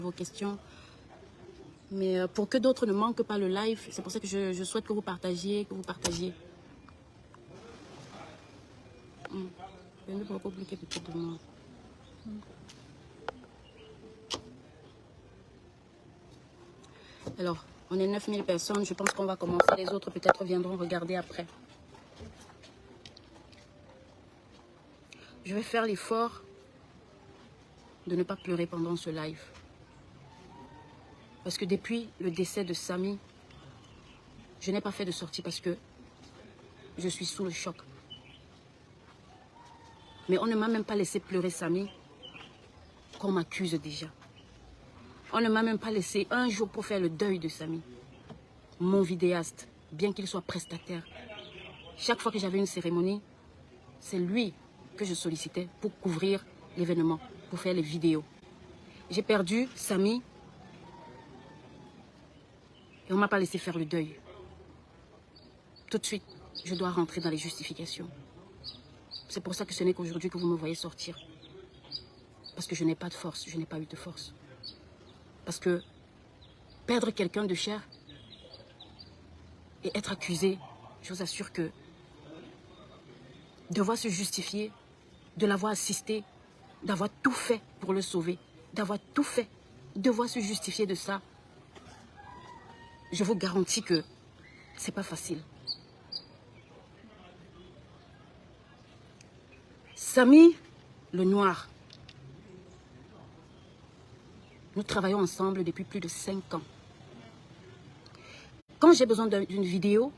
vos questions. Mais pour que d'autres ne manquent pas le live, c'est pour ça que je souhaite que vous partagiez, Je ne peux pas publier peut-être de moi. Alors, on est 9000 personnes, je pense qu'on va commencer. Les autres peut-être viendront regarder après. Je vais faire l'effort de ne pas pleurer pendant ce live. Parce que depuis le décès de Samy, je n'ai pas fait de sortie parce que je suis sous le choc. Mais on ne m'a même pas laissé pleurer Samy, qu'on m'accuse déjà. On ne m'a même pas laissé un jour pour faire le deuil de Samy. Mon vidéaste, bien qu'il soit prestataire, chaque fois que j'avais une cérémonie, c'est lui que je sollicitais pour couvrir l'événement, pour faire les vidéos. J'ai perdu Samy et on ne m'a pas laissé faire le deuil. Tout de suite, je dois rentrer dans les justifications. C'est pour ça que ce n'est qu'aujourd'hui que vous me voyez sortir. Parce que je n'ai pas de force, je n'ai pas eu de force. Parce que perdre quelqu'un de cher et être accusé, je vous assure que devoir se justifier, de l'avoir assisté, d'avoir tout fait pour le sauver, d'avoir tout fait, devoir se justifier de ça, je vous garantis que c'est pas facile. Samy, le noir, nous travaillons ensemble depuis plus de 5 ans. Quand j'ai besoin d'une vidéo,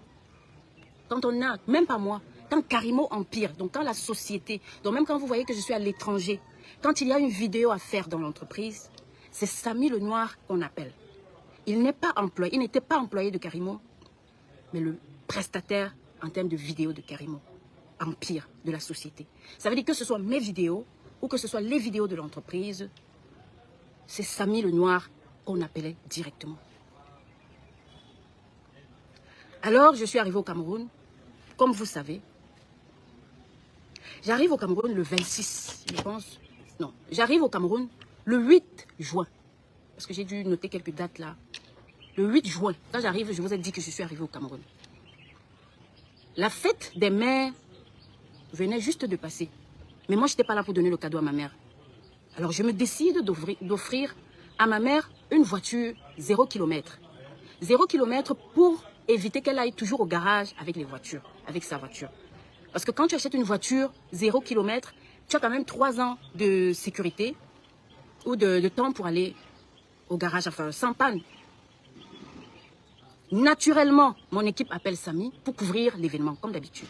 quand on a, même pas moi, quand Karimo Empire, donc quand la société, donc même quand vous voyez que je suis à l'étranger, quand il y a une vidéo à faire dans l'entreprise, c'est Samy le noir qu'on appelle. Il n'est pas employé, il n'était pas employé de Karimo, mais le prestataire en termes de vidéo de Karimo Empire de la société. Ça veut dire que ce soit mes vidéos ou que ce soit les vidéos de l'entreprise, c'est Samy le noir qu'on appelait directement. Alors, je suis arrivée au Cameroun, comme vous savez. J'arrive au Cameroun le 26, je pense. Non, j'arrive au Cameroun le 8 juin. Parce que j'ai dû noter quelques dates là. Le 8 juin, quand j'arrive, je vous ai dit que je suis arrivée au Cameroun. La fête des mères venait juste de passer. Mais moi, je n'étais pas là pour donner le cadeau à ma mère. Alors, je me décide d'offrir à ma mère une voiture 0 km. 0 km pour éviter qu'elle aille toujours au garage avec les voitures, avec sa voiture. Parce que quand tu achètes une voiture 0 km, tu as quand même 3 ans de sécurité ou de temps pour aller au garage, enfin, sans panne. Naturellement, mon équipe appelle Samy pour couvrir l'événement, comme d'habitude.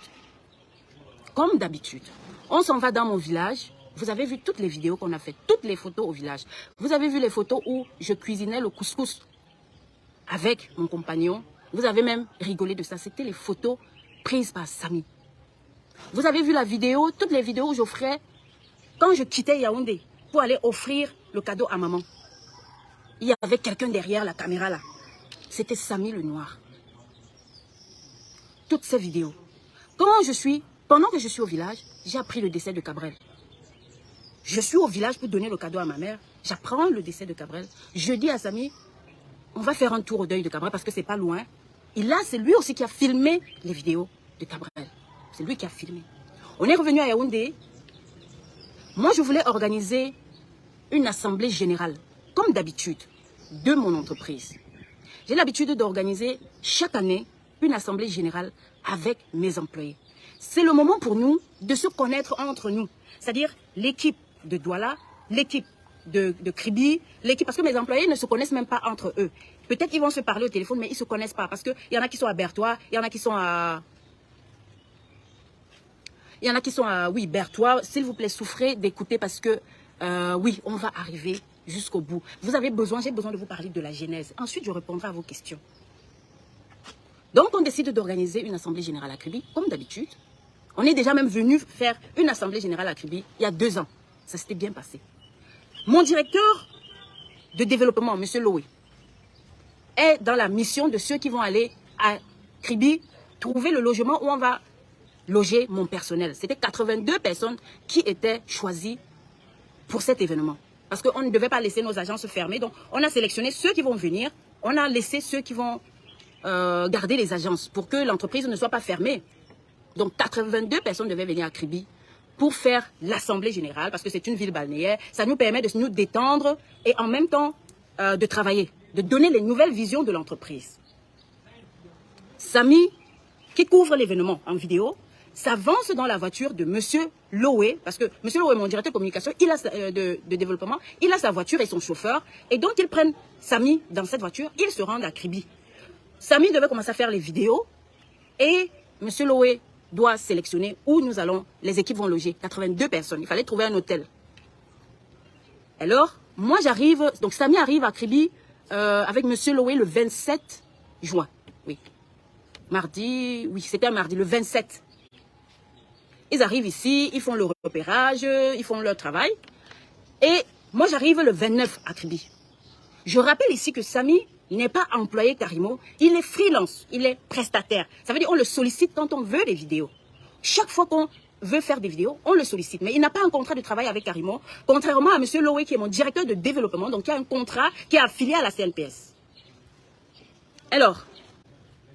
Comme d'habitude. On s'en va dans mon village. Vous avez vu toutes les vidéos qu'on a faites, toutes les photos au village. Vous avez vu les photos où je cuisinais le couscous avec mon compagnon. Vous avez même rigolé de ça. C'était les photos prises par Samy. Vous avez vu la vidéo, toutes les vidéos où j'offrais quand je quittais Yaoundé pour aller offrir le cadeau à maman. Il y avait quelqu'un derrière la caméra là. C'était Samy le noir. Toutes ces vidéos. Pendant que je suis au village, j'ai appris le décès de Cabrel. Je suis au village pour donner le cadeau à ma mère. J'apprends le décès de Cabrel. Je dis à Samy, on va faire un tour au deuil de Cabrel parce que c'est pas loin. Et là, c'est lui aussi qui a filmé les vidéos de Cabrel. C'est lui qui a filmé. On est revenu à Yaoundé. Moi, je voulais organiser une assemblée générale, comme d'habitude, de mon entreprise. J'ai l'habitude d'organiser chaque année une assemblée générale avec mes employés. C'est le moment pour nous de se connaître entre nous. C'est-à-dire l'équipe de Douala, l'équipe de Kribi, l'équipe, parce que mes employés ne se connaissent même pas entre eux. Peut-être qu'ils vont se parler au téléphone, mais ils ne se connaissent pas. Parce qu'il y en a qui sont à Bertois, il y en a qui sont à... oui, Bertois. S'il vous plaît, souffrez d'écouter parce que, oui, on va arriver jusqu'au bout. J'ai besoin de vous parler de la genèse. Ensuite, je répondrai à vos questions. Donc, on décide d'organiser une assemblée générale à Kribi, comme d'habitude. On est déjà même venu faire une assemblée générale à Kribi il y a 2 ans. Ça s'était bien passé. Mon directeur de développement, M. Loé, est dans la mission de ceux qui vont aller à Kribi trouver le logement où on va loger mon personnel. C'était 82 personnes qui étaient choisies pour cet événement. parce qu'on ne devait pas laisser nos agences fermées. Donc, on a sélectionné ceux qui vont venir. On a laissé ceux qui vont garder les agences pour que l'entreprise ne soit pas fermée. Donc, 82 personnes devaient venir à Kribi pour faire l'assemblée générale, parce que c'est une ville balnéaire. Ça nous permet de nous détendre et en même temps de travailler, de donner les nouvelles visions de l'entreprise. Samy, qui couvre l'événement en vidéo, s'avance dans la voiture de Monsieur Loé, parce que Monsieur Loé, mon directeur de communication, il a, de développement, il a sa voiture et son chauffeur, et donc ils prennent Samy dans cette voiture, ils se rendent à Kribi. Samy devait commencer à faire les vidéos, et Monsieur Loé doit sélectionner où nous allons, les équipes vont loger, 82 personnes, il fallait trouver un hôtel. Alors, moi j'arrive, donc Samy arrive à Kribi avec Monsieur Loé le 27 juin, oui. Mardi, oui, c'était un mardi, le 27. Ils arrivent ici, ils font le repérage, ils font leur travail. Et moi, j'arrive le 29 à Kribi. Je rappelle ici que Samy n'est pas employé Karimo, il est freelance, il est prestataire. Ça veut dire qu'on le sollicite quand on veut des vidéos. Chaque fois qu'on veut faire des vidéos, on le sollicite. Mais il n'a pas un contrat de travail avec Karimo, contrairement à M. Loé, qui est mon directeur de développement, donc qui a un contrat qui est affilié à la CNPS. Alors,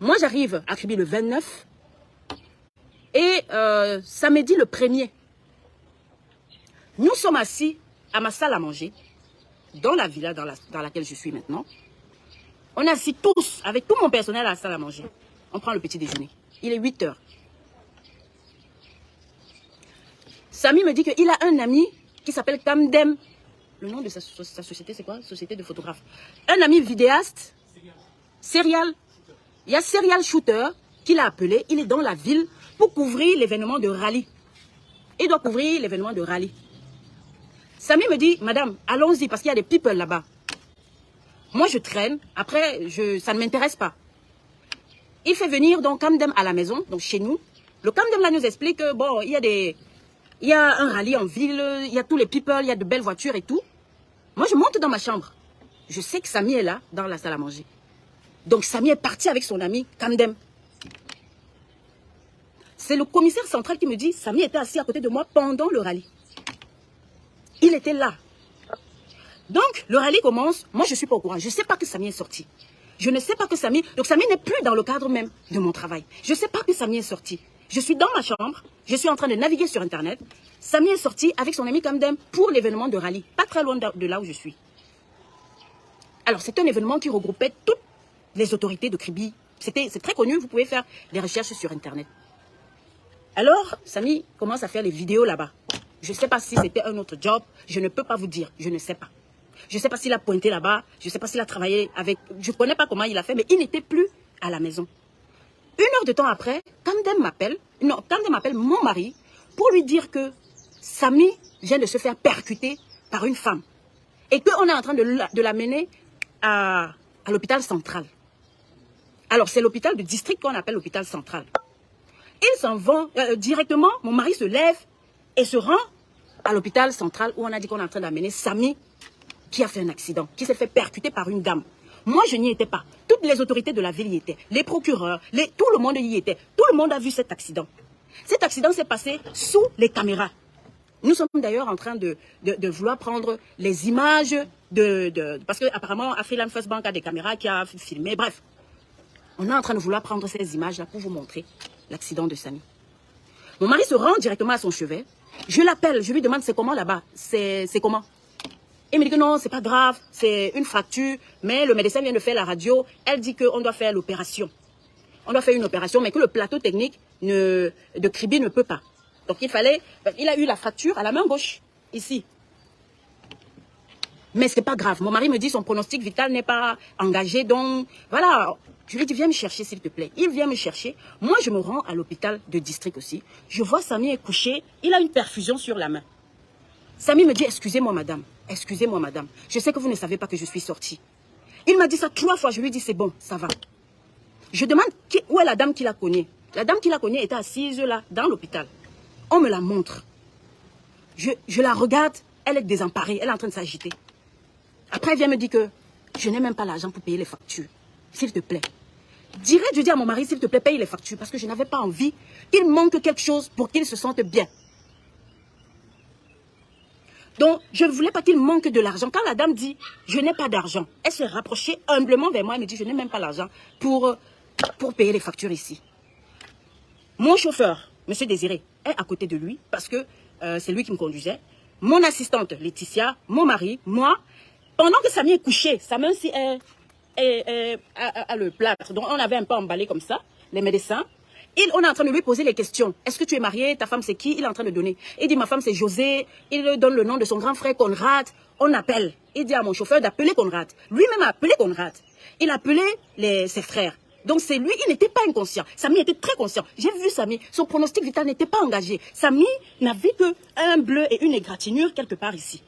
moi, j'arrive à Kribi le 29 et samedi le 1er. Nous sommes assis à ma salle à manger, dans la villa dans laquelle je suis maintenant. On est assis tous, avec tout mon personnel à la salle à manger. On prend le petit déjeuner. Il est 8 heures. Samy me dit qu'il a un ami qui s'appelle Kamdem. Le nom de sa société, c'est quoi? Société de photographes. Un ami vidéaste, serial. Il y a Serial Shooter qui l'a appelé, il est dans la ville pour couvrir l'événement de rallye. Il doit couvrir l'événement de rallye. Samy me dit, madame, allons-y parce qu'il y a des people là-bas. Moi, je traîne, après, ça ne m'intéresse pas. Il fait venir donc Kamdem à la maison, donc chez nous. Le Kamdem là nous explique que, bon, il y a un rallye en ville, il y a tous les people, il y a de belles voitures et tout. Moi, je monte dans ma chambre. Je sais que Samy est là, dans la salle à manger. Donc, Samy est parti avec son ami Kamdem. C'est le commissaire central qui me dit, Samy était assis à côté de moi pendant le rallye. Il était là. Donc, le rallye commence. Moi, je ne suis pas au courant. Je ne sais pas que Samy est sorti. Je ne sais pas que Samy... Donc, Samy n'est plus dans le cadre même de mon travail. Je ne sais pas que Samy est sorti. Je suis dans ma chambre. Je suis en train de naviguer sur Internet. Samy est sorti avec son ami Kamdem pour l'événement de rallye. Pas très loin de là où je suis. Alors, c'est un événement qui regroupait toutes les autorités de Kribi. C'est très connu, vous pouvez faire des recherches sur Internet. Alors, Samy commence à faire les vidéos là-bas. Je ne sais pas si c'était un autre job, je ne peux pas vous dire, je ne sais pas. Je ne sais pas s'il a pointé là-bas, je ne sais pas s'il a travaillé avec... Je ne connais pas comment il a fait, mais il n'était plus à la maison. 1 heure de temps après, Kamdem m'appelle mon mari pour lui dire que Samy vient de se faire percuter par une femme et qu'on est en train de l'amener à l'hôpital central. Alors, c'est l'hôpital de district qu'on appelle l'hôpital central. Ils s'en vont directement, mon mari se lève et se rend à l'hôpital central où on a dit qu'on est en train d'amener Samy qui a fait un accident, qui s'est fait percuter par une dame. Moi, je n'y étais pas. Toutes les autorités de la ville y étaient. Les procureurs, tout le monde y était. Tout le monde a vu cet accident. Cet accident s'est passé sous les caméras. Nous sommes d'ailleurs en train de vouloir prendre les images parce qu'apparemment, Afriland First Bank a des caméras qui a filmé. Bref, on est en train de vouloir prendre ces images-là pour vous montrer l'accident de Samy. Mon mari se rend directement à son chevet. Je l'appelle, je lui demande c'est comment là-bas, c'est comment. Il me dit que non, c'est pas grave, c'est une fracture, mais le médecin vient de faire la radio, elle dit qu'on doit faire l'opération. On doit faire une opération, mais que le plateau technique de Kribi ne peut pas. Donc il a eu la fracture à la main gauche, ici. Mais c'est pas grave, mon mari me dit son pronostic vital n'est pas engagé, donc voilà. Je lui dis, viens me chercher s'il te plaît. Il vient me chercher. Moi, je me rends à l'hôpital de district aussi. Je vois Samy est couché. Il a une perfusion sur la main. Samy me dit, excusez-moi madame. Excusez-moi madame. Je sais que vous ne savez pas que je suis sortie. Il m'a dit ça 3 fois. Je lui dis, c'est bon, ça va. Je demande où est la dame qui l'a cognée. La dame qui l'a cognée était assise là, dans l'hôpital. On me la montre. Je la regarde. Elle est désemparée. Elle est en train de s'agiter. Après, elle vient me dire que je n'ai même pas l'argent pour payer les factures. S'il te plaît. Direct, je dis à mon mari, s'il te plaît, paye les factures. Parce que je n'avais pas envie qu'il manque quelque chose pour qu'il se sente bien. Donc, je ne voulais pas qu'il manque de l'argent. Quand la dame dit, je n'ai pas d'argent, elle s'est rapprochée humblement vers moi. Elle me dit, je n'ai même pas l'argent pour payer les factures ici. Mon chauffeur, Monsieur Désiré, est à côté de lui parce que c'est lui qui me conduisait. Mon assistante, Laetitia, mon mari, moi, pendant que Samy est couché, Samy aussi a le plâtre. Donc, on avait un peu emballé comme ça, les médecins. On est en train de lui poser les questions. Est-ce que tu es marié? Ta femme, c'est qui? Il est en train de donner. Il dit, ma femme, c'est José. Il donne le nom de son grand frère, Conrad. On appelle. Il dit à mon chauffeur d'appeler Conrad. Lui-même a appelé Conrad. Il a appelé ses frères. Donc, c'est lui, il n'était pas inconscient. Samy était très conscient. J'ai vu Samy. Son pronostic vital n'était pas engagé. Samy n'avait qu'un bleu et une égratignure quelque part ici.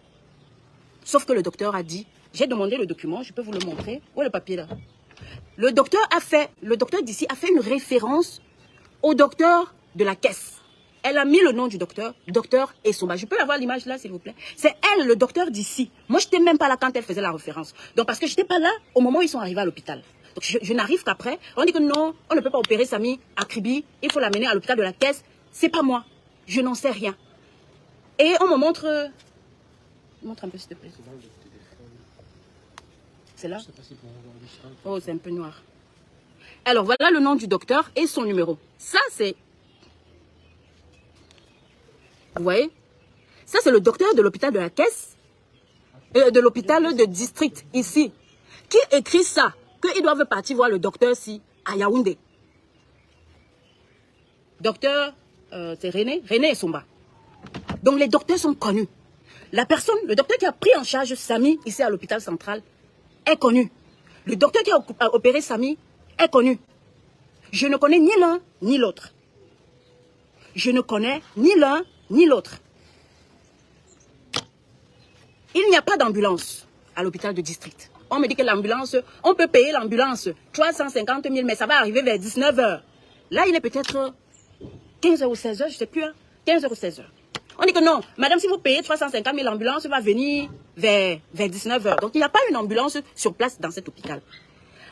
Sauf que le docteur a dit, j'ai demandé le document, je peux vous le montrer. Où est le papier là? Le docteur d'ici a fait une référence au docteur de la caisse. Elle a mis le nom du docteur Essomba. Je peux avoir l'image là, s'il vous plaît? C'est elle, le docteur d'ici. Moi, je n'étais même pas là quand elle faisait la référence. Donc, parce que je n'étais pas là au moment où ils sont arrivés à l'hôpital. Donc, je n'arrive qu'après. On dit que non, on ne peut pas opérer Samy à Kribi. Il faut l'amener à l'hôpital de la caisse. C'est pas moi. Je n'en sais rien. Et on me montre... Montre un peu, s'il te plaît. C'est là? Oh, c'est un peu noir. Alors, voilà le nom du docteur et son numéro. Ça, c'est... Vous voyez? Ça, c'est le docteur de l'hôpital de la caisse, de l'hôpital de district, ici, qui écrit ça, qu'ils doivent partir voir le docteur si à Yaoundé. Docteur, c'est René Essomba. Donc, les docteurs sont connus. La personne, le docteur qui a pris en charge Samy, ici à l'hôpital central, est connu. Le docteur qui a opéré Samy est connu. Je ne connais ni l'un ni l'autre. Je ne connais ni l'un ni l'autre. Il n'y a pas d'ambulance à l'hôpital de district. On me dit que l'ambulance, on peut payer l'ambulance 350 000, mais ça va arriver vers 19 h. Là, il est peut-être 15 h ou 16 h, je ne sais plus. 15 h ou 16 h. On dit que non, madame, si vous payez 350 000, l'ambulance va venir vers 19 h. Donc, il n'y a pas une ambulance sur place dans cet hôpital.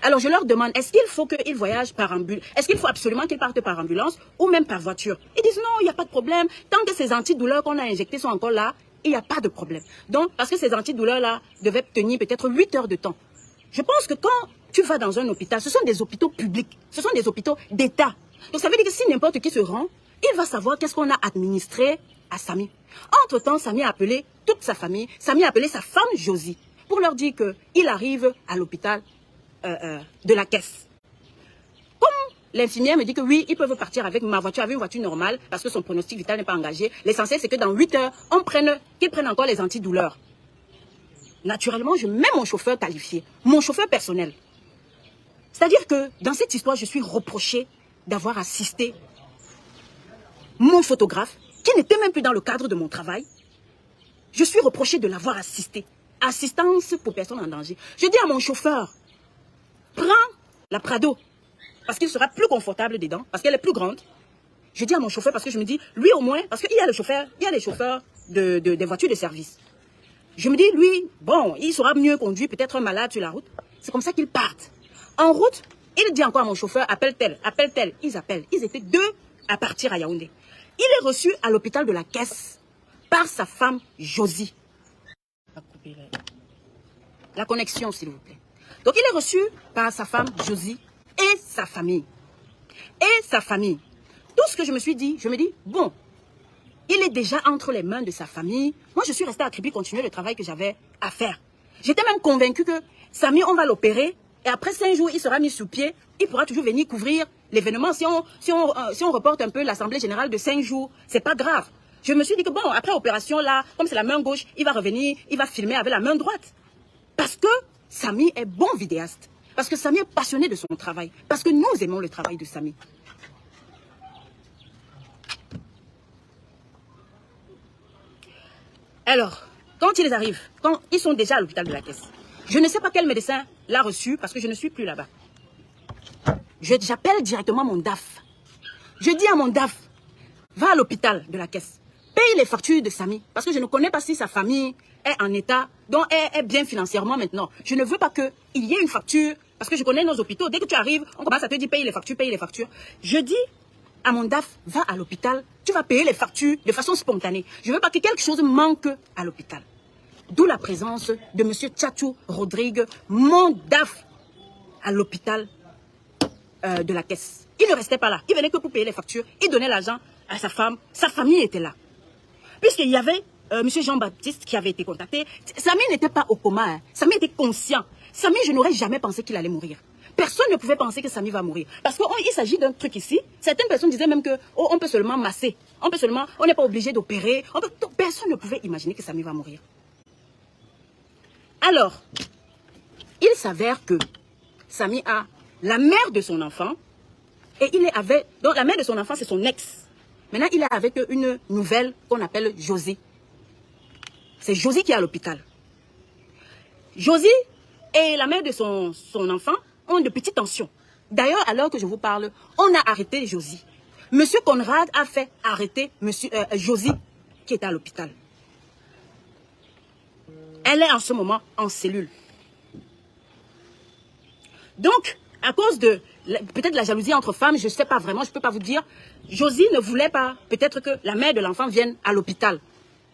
Alors, je leur demande, est-ce qu'il faut qu'ils voyagent par ambulance? Est-ce qu'il faut absolument qu'ils partent par ambulance ou même par voiture? Ils disent non, il n'y a pas de problème. Tant que ces antidouleurs qu'on a injectés sont encore là, il n'y a pas de problème. Donc, parce que ces antidouleurs-là devaient tenir peut-être 8 heures de temps. Je pense que quand tu vas dans un hôpital, ce sont des hôpitaux publics, ce sont des hôpitaux d'État. Donc, ça veut dire que si n'importe qui se rend, il va savoir qu'est-ce qu'on a administré à Samy. Entre-temps, Samy a appelé toute sa famille. Samy a appelé sa femme Josie pour leur dire qu'il arrive à l'hôpital de la caisse. Comme l'infirmière me dit que oui, ils peuvent partir avec ma voiture, avec une voiture normale, parce que son pronostic vital n'est pas engagé. L'essentiel, c'est que dans 8 heures, qu'ils prennent encore les antidouleurs. Naturellement, je mets mon chauffeur qualifié, mon chauffeur personnel. C'est-à-dire que dans cette histoire, je suis reprochée d'avoir assisté mon photographe, qui n'était même plus dans le cadre de mon travail. Je suis reprochée de l'avoir assisté. Assistance pour personnes en danger. Je dis à mon chauffeur, prends la Prado, parce qu'il sera plus confortable dedans, parce qu'elle est plus grande. Je dis à mon chauffeur, parce que je me dis, lui au moins, parce qu'il y a le chauffeur, il y a les chauffeurs des voitures de service. Je me dis, lui, bon, il saura mieux conduire, peut-être malade sur la route. C'est comme ça qu'ils partent. En route, il dit encore à mon chauffeur, appelle tel. Ils appellent. Ils étaient 2 à partir à Yaoundé. Il est reçu à l'hôpital de la caisse par sa femme Josie. La connexion, s'il vous plaît. Donc, il est reçu par sa femme Josie et sa famille. Tout ce que je me suis dit, je me dis, bon, il est déjà entre les mains de sa famille. Moi, je suis restée à Kribi continuer le travail que j'avais à faire. J'étais même convaincue que Samy, on va l'opérer. Et après 5 jours, il sera mis sous pied. Il pourra toujours venir couvrir l'événement. Si on reporte un peu l'Assemblée Générale de 5 jours, c'est pas grave. Je me suis dit que bon, après opération là, comme c'est la main gauche, il va revenir, il va filmer avec la main droite. Parce que Samy est bon vidéaste. Parce que Samy est passionné de son travail. Parce que nous aimons le travail de Samy. Alors, quand ils arrivent, quand ils sont déjà à l'hôpital de la caisse, je ne sais pas quel médecin l'a reçu parce que je ne suis plus là-bas. J'appelle directement mon DAF. Je dis à mon DAF, va à l'hôpital de la caisse, paye les factures de Samy. Parce que je ne connais pas si sa famille est en état, donc est bien financièrement maintenant. Je ne veux pas qu'il y ait une facture, parce que je connais nos hôpitaux. Dès que tu arrives, on commence à te dire paye les factures, paye les factures. Je dis à mon DAF, va à l'hôpital, tu vas payer les factures de façon spontanée. Je ne veux pas que quelque chose manque à l'hôpital. D'où la présence de M. Tchatchou Rodrigue, mon DAF, à l'hôpital de la caisse. Il ne restait pas là. Il venait que pour payer les factures. Il donnait l'argent à sa femme. Sa famille était là. Puisqu'il y avait M. Jean-Baptiste qui avait été contacté. Samy n'était pas au coma. Hein. Samy était conscient. Samy, je n'aurais jamais pensé qu'il allait mourir. Personne ne pouvait penser que Samy va mourir. Parce qu'il s'agit d'un truc ici. Certaines personnes disaient même que oh, on peut seulement masser. On n'est pas obligé d'opérer. Personne ne pouvait imaginer que Samy va mourir. Alors, il s'avère que Samy a la mère de son enfant. Et il est avec... Donc la mère de son enfant, c'est son ex. Maintenant, il est avec une nouvelle qu'on appelle Josie. C'est Josie qui est à l'hôpital. Josie et la mère de son enfant ont de petites tensions. D'ailleurs, à l'heure que je vous parle, on a arrêté Josie. Monsieur Conrad a fait arrêter Josie qui est à l'hôpital. Elle est en ce moment en cellule. Donc, à cause de peut-être la jalousie entre femmes, je ne sais pas vraiment, je ne peux pas vous dire, Josie ne voulait pas peut-être que la mère de l'enfant vienne à l'hôpital.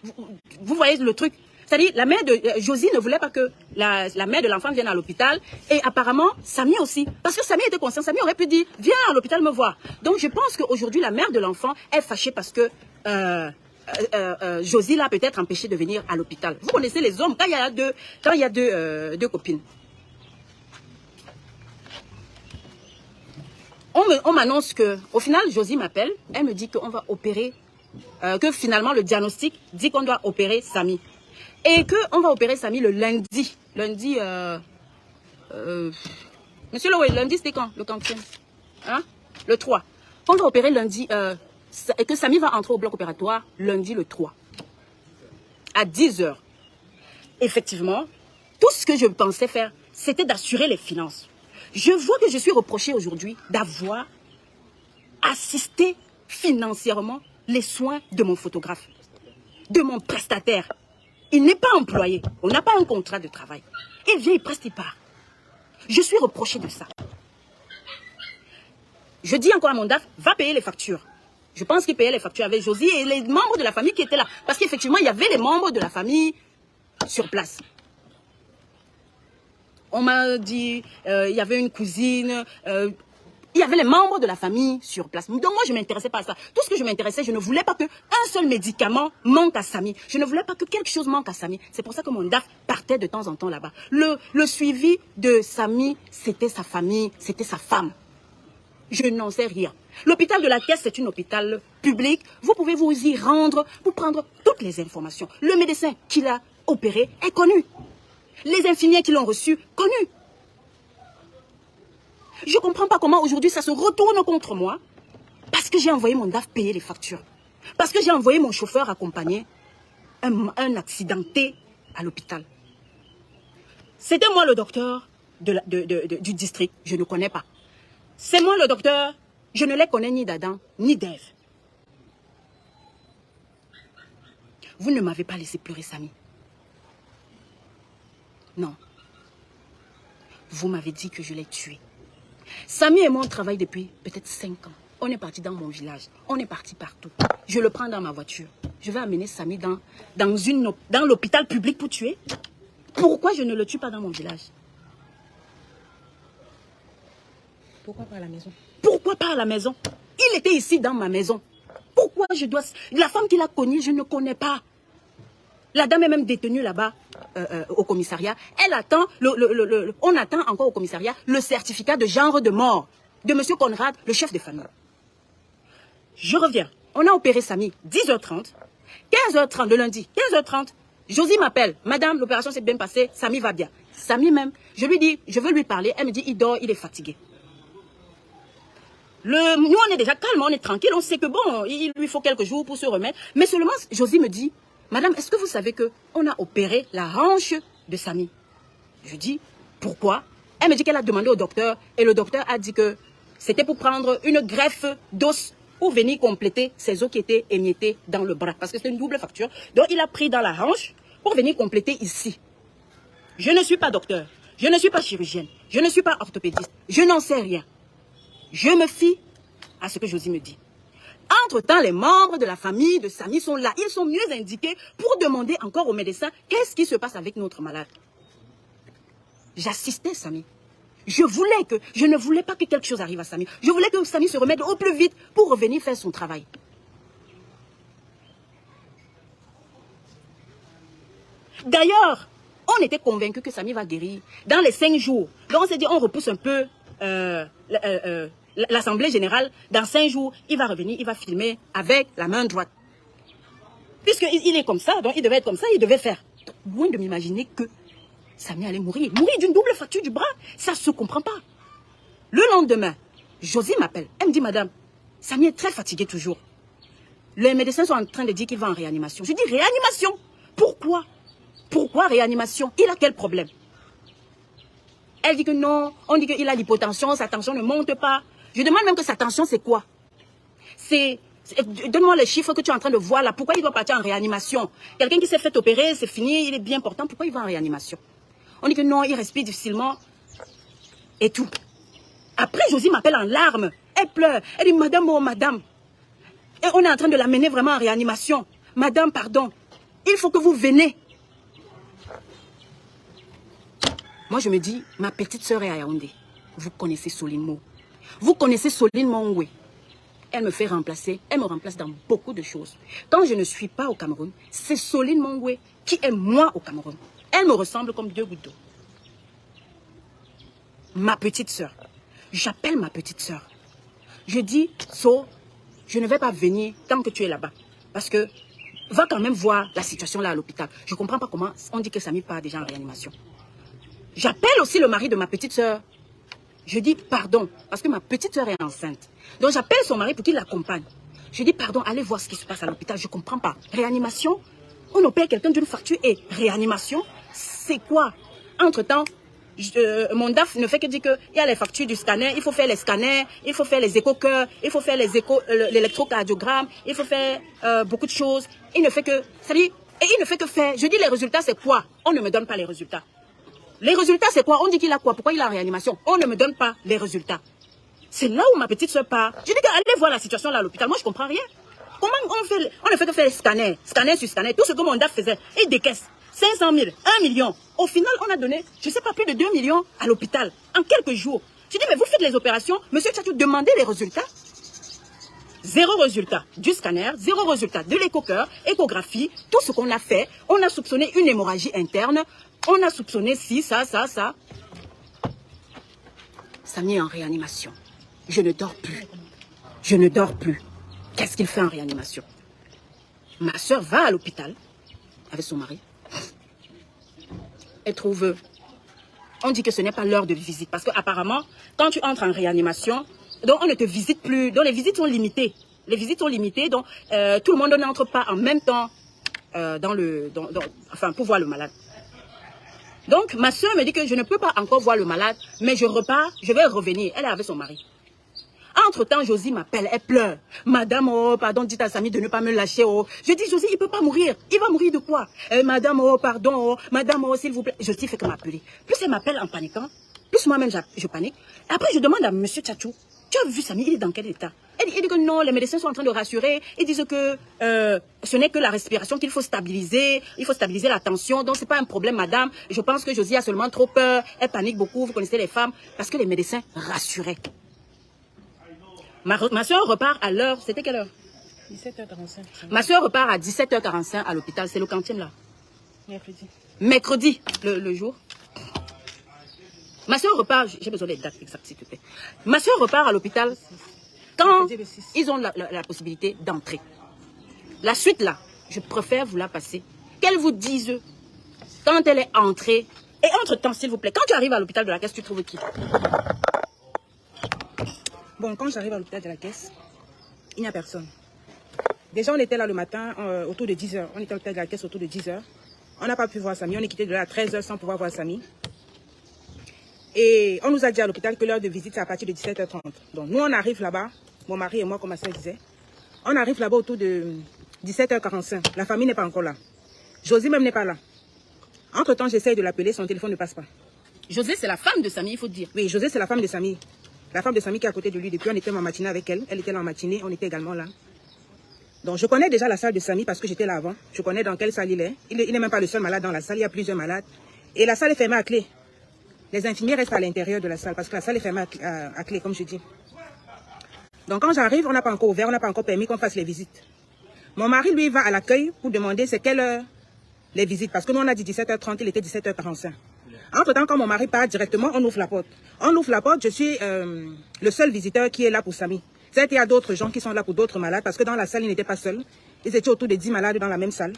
Vous voyez le truc? C'est-à-dire, la mère de Josie ne voulait pas que la mère de l'enfant vienne à l'hôpital. Et apparemment, Samy aussi. Parce que Samy était conscient. Samy aurait pu dire, viens à l'hôpital me voir. Donc, je pense qu'aujourd'hui, la mère de l'enfant est fâchée parce que Josie l'a peut-être empêché de venir à l'hôpital. Vous connaissez les hommes, quand il y a deux copines. On m'annonce qu'au final, Josie m'appelle. Elle me dit qu'on va opérer, que finalement, le diagnostic dit qu'on doit opérer Samy. Et qu'on va opérer Samy le lundi. Lundi, monsieur Loé, lundi c'était quand? Le quantième? Hein? Le 3. On va opérer lundi, et que Samy va entrer au bloc opératoire lundi le 3. À 10 h. Effectivement, tout ce que je pensais faire, c'était d'assurer les finances. Je vois que je suis reprochée aujourd'hui d'avoir assisté financièrement les soins de mon photographe, de mon prestataire. Il n'est pas employé. On n'a pas un contrat de travail. Il vient, il preste, il part. Je suis reprochée de ça. Je dis encore à mon DAF, va payer les factures. Je pense qu'il payait les factures avec Josie et les membres de la famille qui étaient là. Parce qu'effectivement, il y avait les membres de la famille sur place. On m'a dit, il y avait une cousine, il y avait les membres de la famille sur place. Donc moi, je ne m'intéressais pas à ça. Tout ce que je m'intéressais, je ne voulais pas qu'un seul médicament manque à Samy. Je ne voulais pas que quelque chose manque à Samy. C'est pour ça que mon DAF partait de temps en temps là-bas. Le suivi de Samy, c'était sa famille, c'était sa femme. Je n'en sais rien. L'hôpital de la Caisse, c'est un hôpital public. Vous pouvez vous y rendre pour prendre toutes les informations. Le médecin qui l'a opéré est connu. Les infirmiers qui l'ont reçu, connus. Je ne comprends pas comment aujourd'hui ça se retourne contre moi. Parce que j'ai envoyé mon DAF payer les factures. Parce que j'ai envoyé mon chauffeur accompagner un accidenté à l'hôpital. C'était moi le docteur du district. Je ne connais pas. C'est moi le docteur. Je ne les connais ni d'Adam, ni d'Ève. Vous ne m'avez pas laissé pleurer, Samy. Non. Vous m'avez dit que je l'ai tué. Samy et moi, on travaille depuis peut-être 5 ans. On est parti dans mon village. On est parti partout. Je le prends dans ma voiture. Je vais amener Samy dans l'hôpital public pour tuer. Pourquoi je ne le tue pas dans mon village? Pourquoi pas à la maison? Pourquoi pas à la maison? Il était ici dans ma maison. Pourquoi je dois... La femme qui l'a connue, je ne connais pas. La dame est même détenue là-bas au commissariat. Elle attend, on attend encore au commissariat le certificat de genre de mort de M. Conrad, le chef de famille. Je reviens. On a opéré Samy 10h30, 15h30 le lundi, 15h30. Josie m'appelle. Madame, l'opération s'est bien passée, Samy va bien. Samy même, je lui dis, je veux lui parler. Elle me dit, il dort, il est fatigué. Nous, on est déjà calme, on est tranquille. On sait que bon, il lui faut quelques jours pour se remettre. Mais seulement, Josie me dit, Madame, est-ce que vous savez qu'on a opéré la hanche de Samy? Je dis, pourquoi? Elle me dit qu'elle a demandé au docteur et le docteur a dit que c'était pour prendre une greffe d'os pour venir compléter ses os qui étaient émiettés dans le bras. Parce que c'est une double fracture. Donc, il a pris dans la hanche pour venir compléter ici. Je ne suis pas docteur. Je ne suis pas chirurgienne. Je ne suis pas orthopédiste. Je n'en sais rien. Je me fie à ce que Josie me dit. Entre-temps, les membres de la famille de Samy sont là. Ils sont mieux indiqués pour demander encore au médecin qu'est-ce qui se passe avec notre malade. J'assistais Samy. Je ne voulais pas que quelque chose arrive à Samy. Je voulais que Samy se remette au plus vite pour revenir faire son travail. D'ailleurs, on était convaincus que Samy va guérir dans les 5 jours. Donc on s'est dit, on repousse un peu l'Assemblée générale. Dans 5 jours, il va revenir, il va filmer avec la main droite. Puisqu'il est comme ça, donc il devait être comme ça, il devait faire. Donc, loin de m'imaginer que Samy allait mourir. Mourir d'une double fracture du bras, ça ne se comprend pas. Le lendemain, Josie m'appelle. Elle me dit, madame, Samy est très fatigué toujours. Les médecins sont en train de dire qu'il va en réanimation. Je dis, réanimation? Pourquoi? Pourquoi réanimation? Il a quel problème? Elle dit que non, on dit qu'il a l'hypotension, sa tension ne monte pas. Je demande même que sa tension, c'est quoi? Donne-moi les chiffres que tu es en train de voir là. Pourquoi il doit partir en réanimation? Quelqu'un qui s'est fait opérer, c'est fini, il est bien portant. Pourquoi il va en réanimation? On dit que non, il respire difficilement et tout. Après, Josie m'appelle en larmes. Elle pleure. Elle dit, madame, oh madame. Et on est en train de l'amener vraiment en réanimation. Madame, pardon. Il faut que vous venez. Moi, je me dis, ma petite sœur est à Yaoundé. Vous connaissez Soline Mo. Vous connaissez Soline Mongwe. Elle me fait remplacer. Elle me remplace dans beaucoup de choses. Quand je ne suis pas au Cameroun, c'est Soline Mongwe qui est moi au Cameroun. Elle me ressemble comme 2 gouttes d'eau. Ma petite sœur. J'appelle ma petite sœur. Je dis, So, je ne vais pas venir tant que tu es là-bas. Parce que, va quand même voir la situation là à l'hôpital. Je ne comprends pas comment on dit que Samy part déjà en réanimation. J'appelle aussi le mari de ma petite sœur. Je dis pardon, parce que ma petite sœur est enceinte. Donc j'appelle son mari pour qu'il l'accompagne. Je dis pardon, allez voir ce qui se passe à l'hôpital, je ne comprends pas. Réanimation? On opère quelqu'un d'une fracture et réanimation? C'est quoi? Entre-temps, mon DAF ne fait que dire qu'il y a les factures du scanner, il faut faire les scanners, il faut faire les échos-cœurs, il faut faire l'électrocardiogramme, il faut faire beaucoup de choses. Il ne fait que, c'est-à-dire, et il ne fait que faire. Je dis les résultats, c'est quoi? On ne me donne pas les résultats. Les résultats, c'est quoi? On dit qu'il a quoi? Pourquoi il est en réanimation? On ne me donne pas les résultats. C'est là où ma petite soeur part. Je dis allez voir la situation là à l'hôpital. Moi, je ne comprends rien. Comment on ne fait que faire scanner sur scanner. Tout ce que mon DAF faisait, il décaisse 500 000, 1 million. Au final, on a donné, je ne sais pas, plus de 2 millions à l'hôpital en quelques jours. Je dis, mais vous faites les opérations, monsieur Tchatou, demandez les résultats. 0 résultat du scanner, 0 résultat de l'écho-cœur, échographie, tout ce qu'on a fait. On a soupçonné une hémorragie interne. On a soupçonné ça. Samy est en réanimation. Je ne dors plus. Je ne dors plus. Qu'est-ce qu'il fait en réanimation? Ma soeur va à l'hôpital avec son mari. Elle trouve... On dit que ce n'est pas l'heure de visite. Parce qu'apparemment, quand tu entres en réanimation, donc on ne te visite plus. Donc les visites sont limitées. Les visites sont limitées. Donc tout le monde n'entre pas en même temps pour voir le malade. Donc ma soeur me dit que je ne peux pas encore voir le malade, mais je repars, je vais revenir. Elle est avec son mari. Entre-temps, Josie m'appelle, elle pleure. Madame, oh, pardon, dites à Samy de ne pas me lâcher, oh. Je dis, Josie, il ne peut pas mourir. Il va mourir de quoi? Madame, oh, pardon, oh. Madame, oh, s'il vous plaît. Josie fait que m'appeler. Plus elle m'appelle en paniquant, plus moi-même je panique. Après, je demande à monsieur Tchatou, tu as vu Samy, il est dans quel état? Il dit que non, les médecins sont en train de rassurer. Ils disent que ce n'est que la respiration qu'il faut stabiliser. Il faut stabiliser la tension. Donc, ce n'est pas un problème, madame. Je pense que Josie a seulement trop peur. Elle panique beaucoup. Vous connaissez les femmes. Parce que les médecins rassuraient. Ma soeur repart à l'heure. C'était quelle heure? 17h45. Ma soeur repart à 17h45 à l'hôpital. C'est le quantième là. Mercredi. Mercredi, le jour. Ma soeur repart. J'ai besoin des dates exactes, s'il te plaît. Ma soeur repart à l'hôpital quand ils ont la possibilité d'entrer. La suite là, je préfère vous la passer. Qu'elle vous dise quand elle est entrée. Et entre-temps, s'il vous plaît, quand tu arrives à l'hôpital de la Caisse, tu trouves qui? Bon, quand j'arrive à l'hôpital de la Caisse, il n'y a personne. Déjà, on était là le matin, autour de 10h. On était à l'hôpital de la Caisse autour de 10h. On n'a pas pu voir Samy. On est quitté de là à 13h sans pouvoir voir Samy. Et on nous a dit à l'hôpital que l'heure de visite, c'est à partir de 17h30. Donc, nous, on arrive là-bas, mon mari et moi, comme ma soeur disait. On arrive là-bas autour de 17h45. La famille n'est pas encore là. Josie même n'est pas là. Entre-temps, j'essaye de l'appeler, son téléphone ne passe pas. José, c'est la femme de Samy, il faut dire. Oui, José, c'est la femme de Samy. La femme de Samy qui est à côté de lui. Depuis, on était en matinée avec elle. Elle était là en matinée, on était également là. Donc, je connais déjà la salle de Samy parce que j'étais là avant. Je connais dans quelle salle il est. Il n'est même pas le seul malade dans la salle. Il y a plusieurs malades. Et la salle est fermée à clé. Les infirmiers restent à l'intérieur de la salle parce que la salle est fermée à clé, comme je dis. Donc, quand j'arrive, on n'a pas encore ouvert, on n'a pas encore permis qu'on fasse les visites. Mon mari, lui, va à l'accueil pour demander c'est quelle heure les visites. Parce que nous, on a dit 17h30, il était 17h45. Entre-temps, quand mon mari part directement, on ouvre la porte. On ouvre la porte, je suis le seul visiteur qui est là pour Samy. C'est-à-dire qu'il y a d'autres gens qui sont là pour d'autres malades parce que dans la salle, ils n'étaient pas seuls. Ils étaient autour de 10 malades dans la même salle.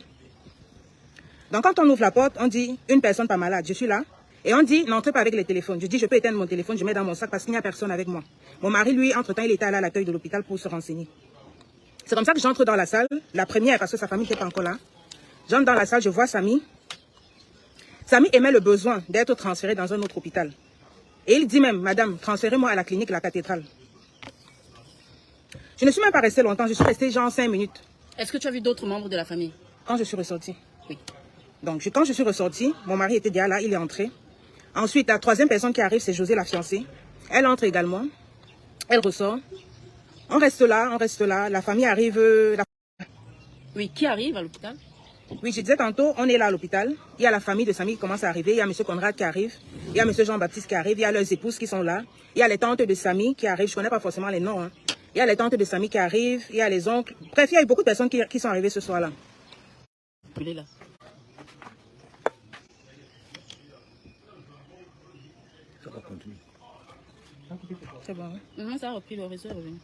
Donc, quand on ouvre la porte, on dit une personne pas malade, je suis là. Et on dit n'entrez pas avec les téléphones. Je dis je peux éteindre mon téléphone, je mets dans mon sac parce qu'il n'y a personne avec moi. Mon mari, lui, entre-temps, il était allé à l'accueil de l'hôpital pour se renseigner. C'est comme ça que j'entre dans la salle, la première parce que sa famille n'était pas encore là. J'entre dans la salle, je vois Samy. Samy émet le besoin d'être transféré dans un autre hôpital. Et il dit même, madame, transférez-moi à la clinique La Cathédrale. Je ne suis même pas restée longtemps, je suis restée genre 5 minutes. Est-ce que tu as vu d'autres membres de la famille? Quand je suis ressortie. Oui. Donc, quand je suis ressortie, mon mari était déjà là, il est entré. Ensuite, la troisième personne qui arrive, c'est José, la fiancée. Elle entre également. Elle ressort. On reste là. La famille arrive. Oui, qui arrive à l'hôpital? Oui, je disais tantôt, on est là à l'hôpital. Il y a la famille de Samy qui commence à arriver. Il y a M. Conrad qui arrive. Il y a M. Jean-Baptiste qui arrive. Il y a leurs épouses qui sont là. Il y a les tantes de Samy qui arrivent. Je ne connais pas forcément les noms. Hein. Il y a les tantes de Samy qui arrivent. Il y a les oncles. Bref, il y a eu beaucoup de personnes qui sont arrivées ce soir-là. Il est là. C'est bon. Hein? Ça a repris, le réseau est revenu.